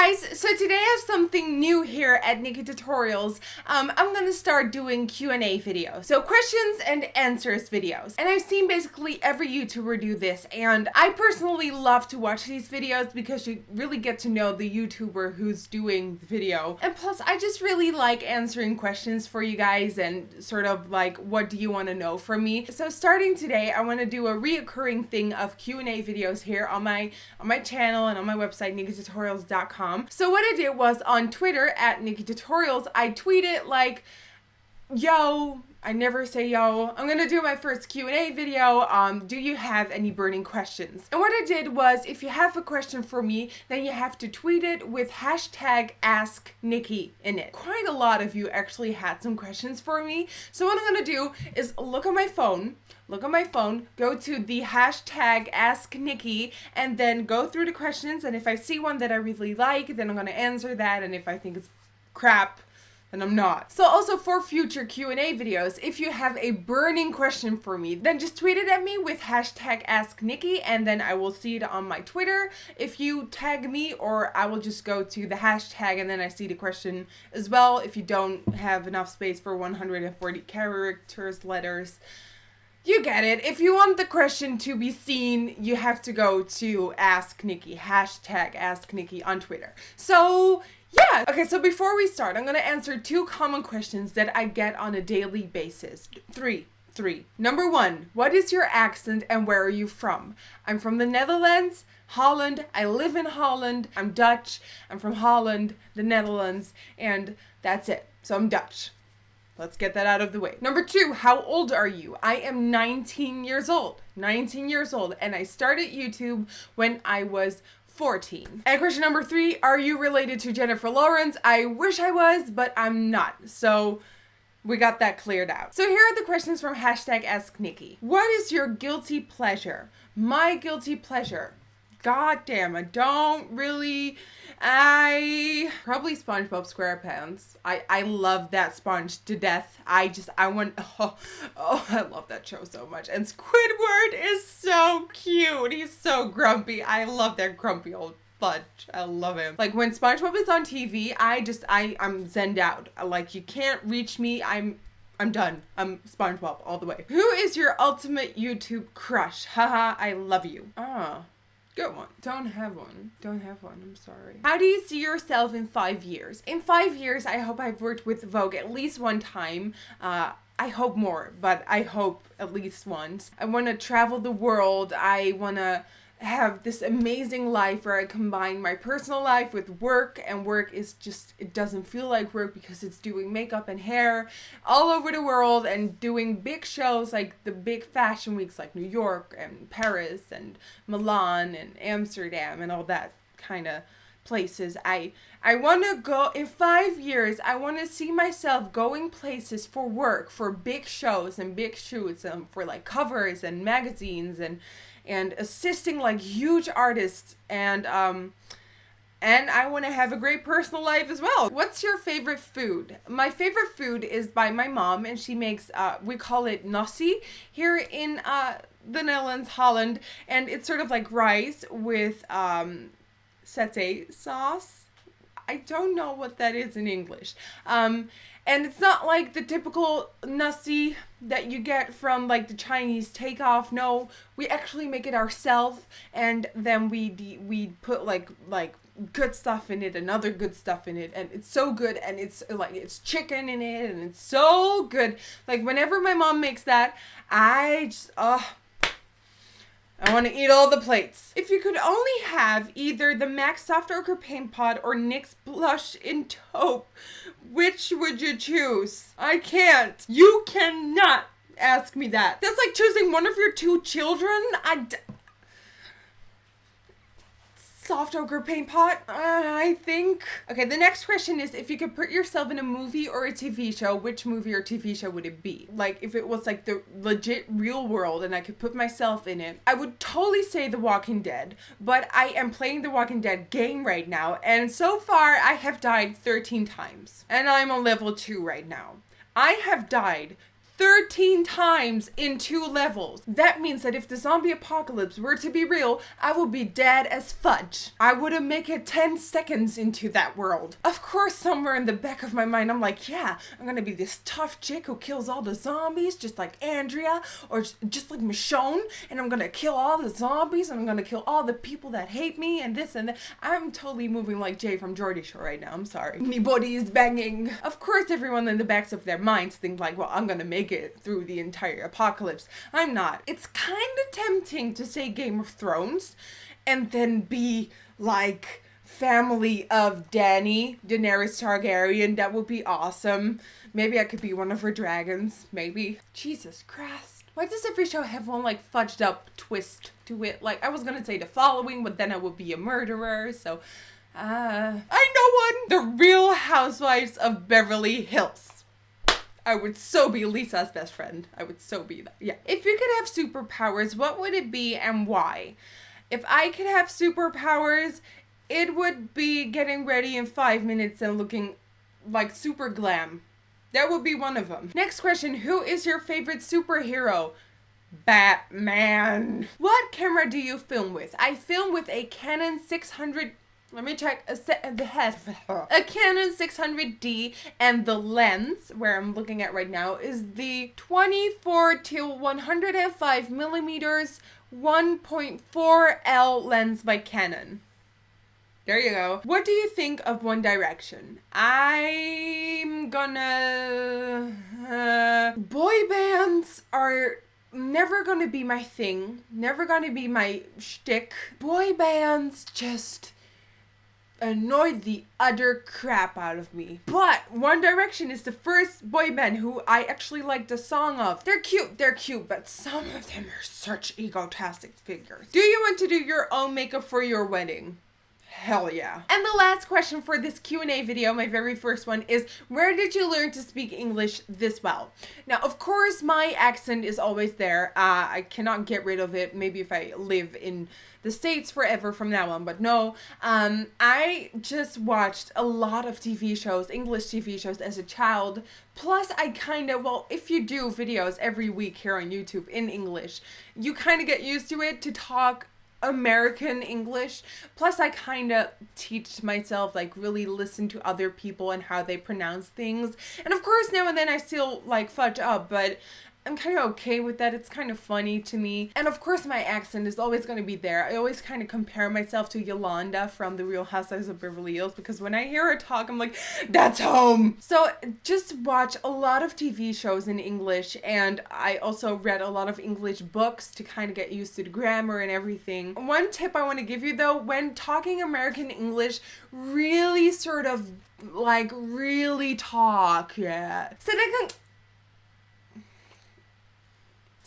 guys, so today I have something new here at Nikkietutorials. I'm gonna start doing Q&A videos. So questions and answers videos. And I've seen basically every YouTuber do this, and I personally love to watch these videos because you really get to know the YouTuber who's doing the video. And plus, I just really like answering questions for you guys and sort of like, what do you want to know from me? So starting today, I want to do a reoccurring thing of Q&A videos here on my channel and on my website, Nikkietutorials.com. So what I did was on Twitter at Nikkietutorials, I tweeted like, yo, I never say yo, I'm gonna do my first Q&A video, do you have any burning questions? And what I did was, if you have a question for me, then you have to tweet it with hashtag #AskNikkie in it. Quite a lot of you actually had some questions for me, so what I'm gonna do is look on my phone, go to the hashtag #AskNikkie, and then go through the questions, and if I see one that I really like, then I'm gonna answer that, and if I think it's crap, and I'm not. So also for future Q&A videos, if you have a burning question for me, then just tweet it at me with hashtag #AskNikkie, and then I will see it on my Twitter if you tag me, or I will just go to the hashtag and then I see the question as well if you don't have enough space for 140 characters, letters. You get it. If you want the question to be seen, you have to go to #AskNikkie, hashtag #AskNikkie on Twitter. So yeah. Okay, so before we start, I'm going to answer 2 common questions that I get on a daily basis. Three. Number 1, what is your accent and where are you from? I'm from the Netherlands, Holland. I live in Holland. I'm Dutch. I'm from Holland, the Netherlands, and that's it. So I'm Dutch. Let's get that out of the way. Number 2, how old are you? I am 19 years old. 19 years old, and I started YouTube when I was 14. And question number 3, are you related to Jennifer Lawrence? I wish I was, but I'm not. So we got that cleared out. So here are the questions from hashtag #AskNikkie. What is your guilty pleasure? My guilty pleasure. God damn, I probably SpongeBob SquarePants. I love that sponge to death. I love that show so much. And Squidward is so cute. He's so grumpy. I love that grumpy old fudge. I love him. Like when SpongeBob is on TV, I'm zenned out. Like you can't reach me. I'm done. I'm SpongeBob all the way. Who is your ultimate YouTube crush? Haha, I love you. Good one. Don't have one. I'm sorry. How do you see yourself in 5 years? In 5 years, I hope I've worked with Vogue at least one time. I hope more, but I hope at least once. I want to travel the world. I want to have this amazing life where I combine my personal life with work, and work is just, it doesn't feel like work because it's doing makeup and hair all over the world and doing big shows like the big fashion weeks like New York and Paris and Milan and Amsterdam and all that kind of places. I want to go, in 5 years, I want to see myself going places for work, for big shows and big shoots, for like covers and magazines and assisting like huge artists, and I want to have a great personal life as well. What's your favorite food? My favorite food is by my mom, and she makes we call it nasi here in the Netherlands, Holland, and it's sort of like rice with satay sauce. I don't know what that is in English. And it's not like the typical nasi that you get from like the Chinese takeoff. No, we actually make it ourselves, and then we put like good stuff in it and other good stuff in it, and it's so good, and it's like it's chicken in it, and it's so good. Like whenever my mom makes that, I just I want to eat all the plates. If you could only have either the MAC Soft Ochre Paint Pot or NYX Blush in Taupe, which would you choose? I can't. You cannot ask me that. That's like choosing one of your 2 children. Soft Ochre Paint Pot, I think. Okay, the next question is, if you could put yourself in a movie or a TV show, which movie or TV show would it be? Like, if it was like the legit real world and I could put myself in it, I would totally say The Walking Dead, but I am playing The Walking Dead game right now, and so far I have died 13 times, and I'm on level 2 right now. I have died 13 times in 2 levels. That means that if the zombie apocalypse were to be real, I would be dead as fudge. I wouldn't make it 10 seconds into that world. Of course, somewhere in the back of my mind, I'm like, yeah, I'm gonna be this tough chick who kills all the zombies, just like Andrea, or just like Michonne, and I'm gonna kill all the zombies, and I'm gonna kill all the people that hate me, and this and that. I'm totally moving like Jay from Geordie Shore right now, I'm sorry. Me body is banging. Of course, everyone in the backs of their minds think like, well, I'm gonna make it through the entire apocalypse. I'm not. It's kind of tempting to say Game of Thrones and then be like family of Dany, Daenerys Targaryen. That would be awesome. Maybe I could be one of her dragons. Maybe. Jesus Christ. Why does every show have one like fudged up twist to it? Like I was gonna say The Following, but then I would be a murderer. So I know one. The Real Housewives of Beverly Hills. I would so be Lisa's best friend. I would so be that. Yeah. If you could have superpowers, what would it be and why? If I could have superpowers, it would be getting ready in 5 minutes and looking like super glam. That would be one of them. Next question. Who is your favorite superhero? Batman. What camera do you film with? I film with a Canon 600. Let me check a Canon 600D, and the lens where I'm looking at right now is the 24 to 105 millimeters 1.4L lens by Canon. There you go. What do you think of One Direction? I'm gonna... boy bands are never gonna be my thing. Never gonna be my shtick. Boy bands just annoyed the utter crap out of me. But One Direction is the first boy band who I actually liked a song of. They're cute, but some of them are such egotastic figures. Do you want to do your own makeup for your wedding? Hell yeah. And the last question for this Q&A video, my very first one, is where did you learn to speak English this well? Now, of course, my accent is always there. I cannot get rid of it. Maybe if I live in the States forever from now on, but no. I just watched a lot of TV shows, English TV shows as a child. Plus, I kind of, well, if you do videos every week here on YouTube in English, you kind of get used to it to talk American English. Plus I kind of teach myself, like really listen to other people and how they pronounce things. And of course now and then I still like fudge up, but I'm kind of okay with that. It's kind of funny to me. And of course my accent is always going to be there. I always kind of compare myself to Yolanda from The Real Housewives of Beverly Hills because when I hear her talk, I'm like, that's home. So just watch a lot of TV shows in English, and I also read a lot of English books to kind of get used to the grammar and everything. One tip I want to give you though, when talking American English, really sort of like really talk, yeah.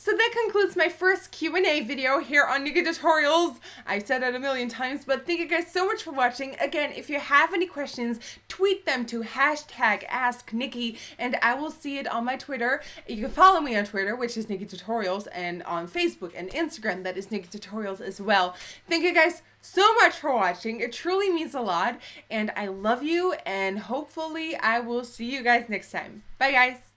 So that concludes my first Q&A video here on Nikkietutorials. I've said it a million times, but thank you guys so much for watching. Again, if you have any questions, tweet them to #AskNikkie, and I will see it on my Twitter. You can follow me on Twitter, which is Nikkietutorials, and on Facebook and Instagram, that is Nikkietutorials as well. Thank you guys so much for watching. It truly means a lot, and I love you, and hopefully I will see you guys next time. Bye, guys.